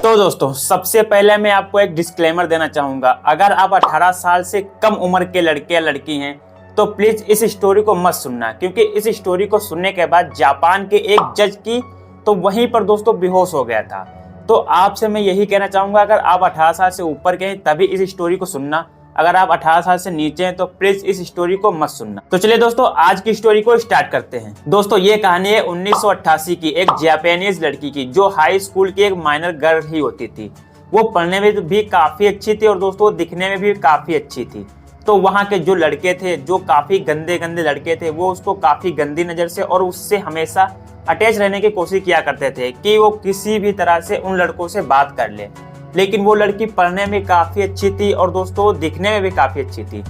तो दोस्तों सबसे पहले मैं आपको एक डिस्क्लेमर देना चाहूँगा। अगर आप 18 साल से कम उम्र के लड़के या लड़की हैं तो प्लीज़ इस स्टोरी को मत सुनना, क्योंकि इस स्टोरी को सुनने के बाद जापान के एक जज की तो वहीं पर दोस्तों बेहोश हो गया था। तो आपसे मैं यही कहना चाहूँगा, अगर आप 18 साल से ऊपर के हैं तभी इस स्टोरी को सुनना, अगर आप 18 साल से नीचे हैं तो प्लीज इस स्टोरी को मत सुनना। तो चलिए दोस्तों आज की स्टोरी को स्टार्ट करते हैं। दोस्तों ये कहानी है 1988 की एक जापानीज लड़की की, जो हाई स्कूल की एक माइनर गर्ल ही होती थी। वो पढ़ने में भी काफी अच्छी थी और दोस्तों दिखने में भी काफी अच्छी थी। तो वहाँ के जो लड़के थे, जो काफी गंदे गंदे लड़के थे, वो उसको काफी गंदी नजर से और उससे हमेशा अटैच रहने की कोशिश किया करते थे कि वो किसी भी तरह से उन लड़कों से बात कर ले। लेकिन वो लड़की पढ़ने में काफी अच्छी थी और दोस्तों दिखने में भी काफी अच्छी थी,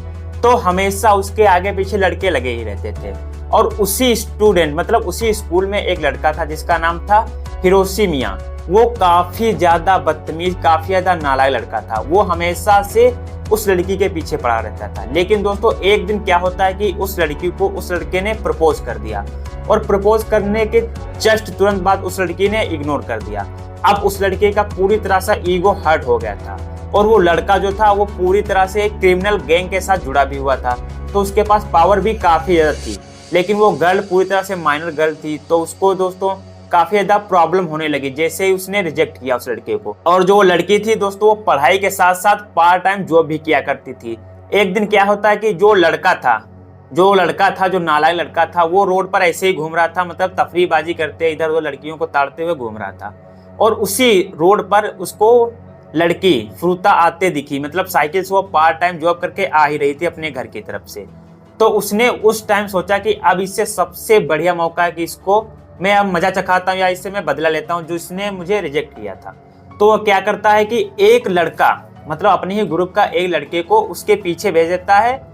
तो हमेशा उसके आगे पीछे लड़के लगे ही रहते थे। और उसी स्टूडेंट मतलब उसी स्कूल में एक लड़का था जिसका नाम था हिरोशी मिया। वो काफी ज्यादा बदतमीज, काफी ज्यादा नालायक लड़का था। वो हमेशा से उस लड़की के पीछे पड़ा रहता था। लेकिन दोस्तों एक दिन क्या होता है कि उस लड़की को उस लड़के ने प्रपोज कर दिया, और प्रपोज करने के जस्ट तुरंत बाद उस लड़की ने इग्नोर कर दिया। अब उस लड़के का पूरी तरह से ईगो हर्ट हो गया था, और वो लड़का जो था वो पूरी तरह से एक क्रिमिनल गैंग के साथ जुड़ा भी हुआ था, तो उसके पास पावर भी काफी ज्यादा थी। लेकिन वो गर्ल पूरी तरह से माइनर गर्ल थी, तो उसको दोस्तों काफी ज्यादा प्रॉब्लम होने लगी जैसे ही उसने रिजेक्ट किया उस लड़के को। और जो लड़की थी दोस्तों वो पढ़ाई के साथ साथ पार्ट टाइम जॉब भी किया करती थी। एक दिन क्या होता है कि जो लड़का था जो नालायक लड़का था, वो रोड पर ऐसे ही घूम रहा था, मतलब तफरीहबाजी करते इधर उधर लड़कियों को ताड़ते हुए घूम रहा था। और उसी रोड पर उसको लड़की फ्रूता आते दिखी, मतलब साइकिल से वो पार्ट टाइम जॉब करके आ ही रही थी अपने घर की तरफ से। तो उसने उस टाइम सोचा कि अब इससे सबसे बढ़िया मौका है कि इसको मैं अब मजा चखाता हूँ या इससे मैं बदला लेता हूँ जो इसने मुझे रिजेक्ट किया था। तो वो क्या करता है कि एक लड़का, मतलब अपने ही ग्रुप का एक लड़के को उसके पीछे भेज देता है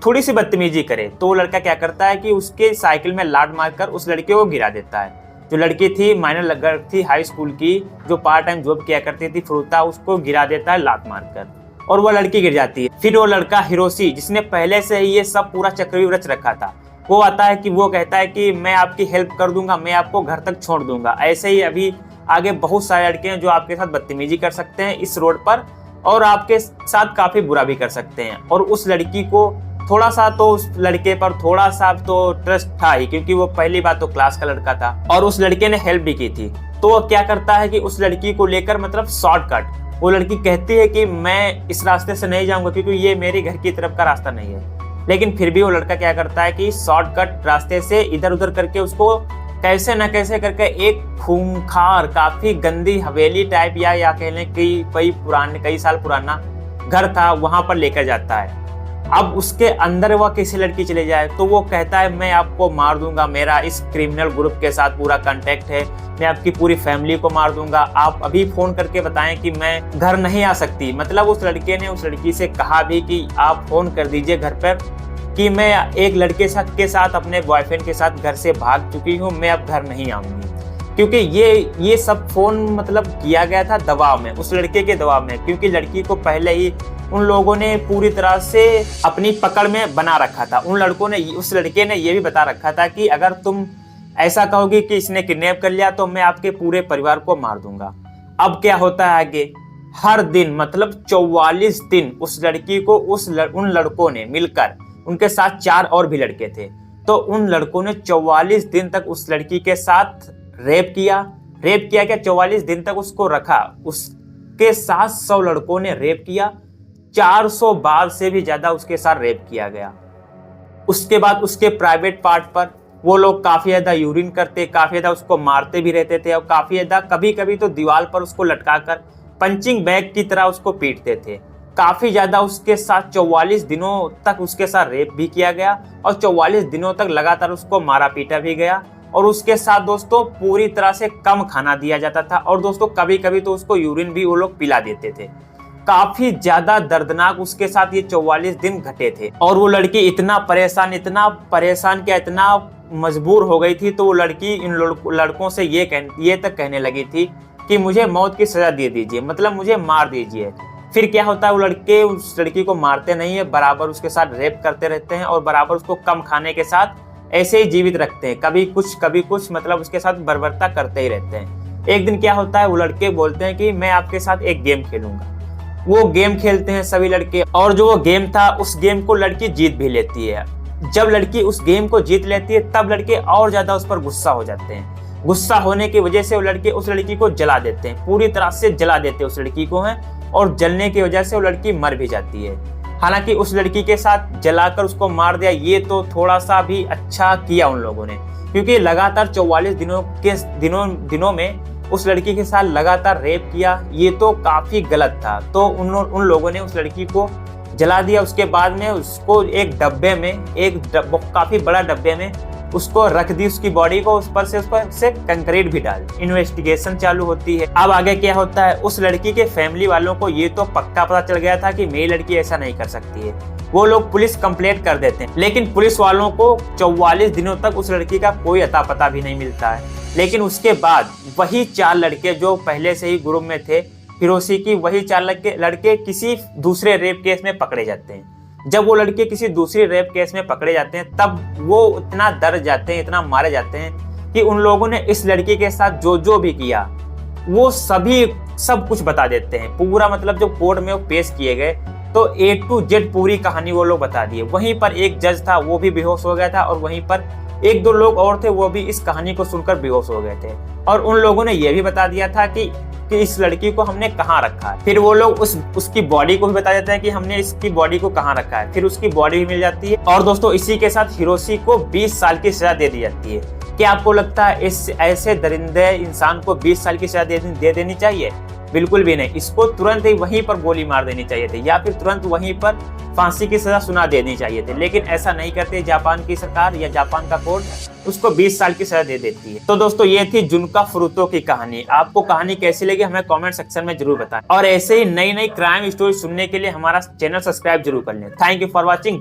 थोड़ी सी बदतमीजी करे। तो वो लड़का क्या करता है कि उसके साइकिल में लात मारकर उस लड़के को गिरा देता है। जो लड़की थी माइनर गर्ल थी हाई स्कूल की, जो पार्ट टाइम जॉब किया करती थी फ्रूता, उसको गिरा देता है लात मारकर, और वो लड़की गिर जाती है। फिर वो लड़का हिरोशी, जिसने पहले से ही ये सब पूरा चक्रव्यूह रच रखा था, वो आता है कि वो कहता है कि मैं आपकी हेल्प कर दूंगा, मैं आपको घर तक छोड़ दूंगा। ऐसे ही अभी आगे बहुत सारे लड़के हैं जो आपके साथ बदतमीजी कर सकते हैं इस रोड पर, और आपके साथ काफी बुरा भी कर सकते हैं। और उस लड़की को थोड़ा सा तो उस लड़के पर थोड़ा सा तो ट्रस्ट था ही, क्योंकि वो पहली बात तो क्लास का लड़का था और उस लड़के ने हेल्प भी की थी। तो वो क्या करता है कि उस लड़की को लेकर, मतलब शॉर्टकट, वो लड़की कहती है कि मैं इस रास्ते से नहीं जाऊंगा क्योंकि ये मेरे घर की तरफ का रास्ता नहीं है। लेकिन फिर भी वो लड़का क्या करता है कि शॉर्टकट रास्ते से इधर उधर करके उसको कैसे न कैसे करके एक खूंखार काफी गंदी हवेली टाइप या कह लें कि कई साल पुराना घर था, वहां पर लेकर जाता है। अब उसके अंदर वह किसी लड़की चले जाए तो वो कहता है मैं आपको मार दूंगा, मेरा इस क्रिमिनल ग्रुप के साथ पूरा कांटेक्ट है, मैं आपकी पूरी फैमिली को मार दूंगा, आप अभी फोन करके बताएं कि मैं घर नहीं आ सकती। मतलब उस लड़के ने उस लड़की से कहा भी कि आप फोन कर दीजिए घर पर कि मैं एक लड़के के साथ अपने बॉयफ्रेंड के साथ घर से भाग चुकी हूँ, मैं अब घर नहीं आऊंगी। क्योंकि ये सब फोन मतलब किया गया था दबाव में, उस लड़के के दबाव में, क्योंकि लड़की को पहले ही उन लोगों ने पूरी तरह से अपनी पकड़ में बना रखा था। उस लड़के ने ये भी बता रखा था कि अगर तुम ऐसा कहोगी कि इसने किडनैप कर लिया तो मैं आपके पूरे परिवार को मार दूंगा। अब क्या होता है आगे, हर दिन मतलब 44 दिन उस लड़की को उन लड़कों ने मिलकर, उनके साथ 4 और भी लड़के थे, तो उन लड़कों ने 44 दिन तक उस लड़की के साथ रेप किया क्या 44 दिन तक उसको रखा। उसके साथ 100 लड़कों ने रेप किया, 400 बार से भी ज्यादा उसके साथ रेप किया गया। उसके बाद उसके प्राइवेट पार्ट पर वो लोग काफी ज्यादा यूरिन करते, काफी ज्यादा उसको मारते भी रहते थे, और काफी ज्यादा कभी कभी तो दीवार पर उसको लटकाकर पंचिंग बैग की तरह उसको पीटते थे। काफी ज्यादा उसके साथ 44 दिनों तक उसके साथ रेप भी किया गया, और 44 दिनों तक लगातार उसको मारा पीटा भी गया। और उसके साथ दोस्तों पूरी तरह से कम खाना दिया जाता था, और दोस्तों कभी कभी तो उसको यूरिन भी वो लोग पिला देते थे। काफी ज्यादा दर्दनाक उसके साथ ये 44 दिन घटे थे। और वो लड़की इतना परेशान क्या इतना मजबूर हो गई थी, तो वो लड़की इन लड़कों से ये तक कहने लगी थी कि मुझे मौत की सजा दे दीजिए, मतलब मुझे मार दीजिए। फिर क्या होता है, वो लड़के उस लड़की को मारते नहीं है, बराबर उसके साथ रेप करते रहते हैं, और बराबर उसको कम खाने के साथ ऐसे ही जीवित रखते हैं, कभी कुछ मतलब उसके साथ बर्बरता करते ही रहते हैं। एक दिन क्या होता है, वो लड़के बोलते हैं कि मैं आपके साथ एक गेम खेलूंगा। वो गेम खेलते हैं सभी लड़के, और जो वो गेम था उस गेम को लड़की जीत भी लेती है। जब लड़की उस गेम को जीत लेती है तब लड़के और ज्यादा उस पर गुस्सा हो जाते हैं। गुस्सा होने की वजह से वो लड़के उस लड़की को जला देते हैं, पूरी तरह से जला देते हैं उस लड़की को है, और जलने की वजह से वो लड़की मर भी जाती है। हालांकि उस लड़की के साथ जलाकर उसको मार दिया, ये तो थोड़ा सा भी अच्छा किया उन लोगों ने, क्योंकि लगातार 44 दिनों में उस लड़की के साथ लगातार रेप किया, ये तो काफी गलत था। तो उन लोगों ने उस लड़की को जला दिया। उसके बाद में उसको एक डब्बे में, काफी बड़ा डब्बे में उसको रख दी, उसकी बॉडी को, उस पर से कंक्रीट भी डाल। इन्वेस्टिगेशन चालू होती है। अब आगे क्या होता है, उस लड़की के फैमिली वालों को ये तो पक्का पता चल गया था कि मेरी लड़की ऐसा नहीं कर सकती है। वो लोग पुलिस कंप्लेंट कर देते हैं, लेकिन पुलिस वालों को 44 दिनों तक उस लड़की का कोई अता पता भी नहीं मिलता है। लेकिन उसके बाद वही 4 लड़के जो पहले से ही ग्रुप में थे हिरोशी की, वही 4 लड़के किसी दूसरे रेप केस में पकड़े जाते हैं। जब वो लड़के किसी दूसरे रेप केस में पकड़े जाते हैं तब वो इतना डर जाते हैं, इतना मारे जाते हैं कि उन लोगों ने इस लड़की के साथ जो भी किया वो सब कुछ बता देते हैं। पूरा मतलब जब कोर्ट में वो पेश किए गए तो A to Z पूरी कहानी वो लोग बता दिए। वहीं पर एक जज था, वो भी बेहोश हो गया था, और वहीं पर 1-2 लोग और थे, वो भी इस कहानी को सुनकर बेहोश हो गए थे। और उन लोगों ने यह भी बता दिया था कि इस लड़की को हमने कहाँ रखा है। फिर वो लोग उसकी बॉडी को भी बता देते हैं कि हमने इसकी बॉडी को कहाँ रखा है। फिर उसकी बॉडी भी मिल जाती है। और दोस्तों इसी के साथ हिरोशी को 20 साल की सजा दे दी जाती है। क्या आपको लगता है इस ऐसे दरिंदे इंसान को 20 साल की सजा दे देनी चाहिए? बिल्कुल भी नहीं। इसको तुरंत ही वहीं पर गोली मार देनी चाहिए थी, या फिर तुरंत वहीं पर फांसी की सजा सुना देनी चाहिए थी। लेकिन ऐसा नहीं करते जापान की सरकार या जापान का कोर्ट, उसको 20 साल की सजा दे देती है। तो दोस्तों ये थी जुनका फुरुतो की कहानी। आपको कहानी कैसी लगी हमें कमेंट सेक्शन में जरूर बताएं, और ऐसे ही नई क्राइम स्टोरी सुनने के लिए हमारा चैनल सब्सक्राइब जरूर कर लें। Thank you for watching.